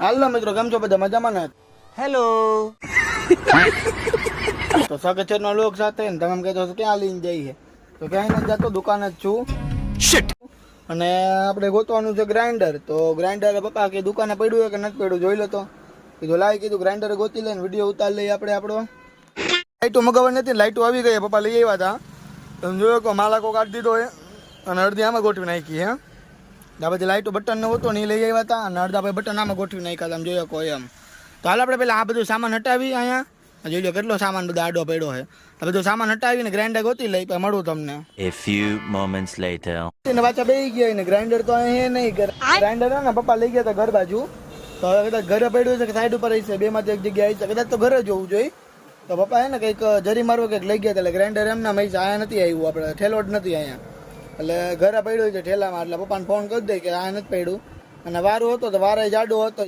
હાલો મિત્રો, કેમ છો બધા? મજામાં ને? હેલો. તો સ્વાગત નો લોક સાથે ને તમે એમ કહેતો છો ક્યાં લઈને જઈએ, તો ક્યાંય નથી જતો, દુકાન જ છું. શિટ. અને આપણે ગોતવાનું છે ગ્રાઇન્ડર. તો ગ્રાઇન્ડર પપ્પા કે દુકાને પડ્યું હોય કે નથી પડ્યું જોઈ લો. તો કીધું લાવી, કીધું ગ્રાઇન્ડર ગોતી લઈને વિડીયો ઉતાર લઈએ આપણે આપણો. લાઇટો મગાવવાની નથી, લાઇટો આવી ગઈ, પપ્પા લઈ આવ્યા હતા. તમે જોયો કે માલાકો કાઢી દીધો હોય અને અડધી આમાં ગોઠવી નાખી. હે આ બધી લાઇટો બટન ન હોતો ને એ લઈ આવ્યા હતા, અને અડધા ભાઈ બટન આમાં ગોઠવી નાખ્યા. તમે જોયો કોઈ એમ. તો હાલ આપણે પેલા આ બધું સામાન હટાવી. અહીંયા જોઈ લો કેટલો સામાન બધો આડો પડ્યો છે. આ બધું સામાન હટાવીને ગ્રાઇન્ડર ગોતી લઈ, પછી મળું તમને. A few moments later. પાછા બેસી ગયા ને ગ્રાઇન્ડર તો અહીં નહીં. ગ્રાઇન્ડર ને પપ્પા લઈ ગયા હતા ઘર બાજુ. તો હવે કદાચ ઘરે પડ્યું છે કે સાઈડ ઉપર છે, બે માંથી એક જગ્યાએ છે, કદાચ તો ઘરે જોવું જોઈએ. તો પપ્પા હે ને કંઈક જરી મારવો કંઈક લઈ ગયા હતા, એટલે ગ્રાઇન્ડર એમના મહી આયા નથી આવ્યું, આપણે ઠેલો જ નથી અહીંયા, એટલે ઘરે પડ્યું છે ઠેલામાં. એટલે પપ્પાને ફોન કરી દે કે આ નથી પડ્યું. અને વારો હતો તો વારે જાડો હતો,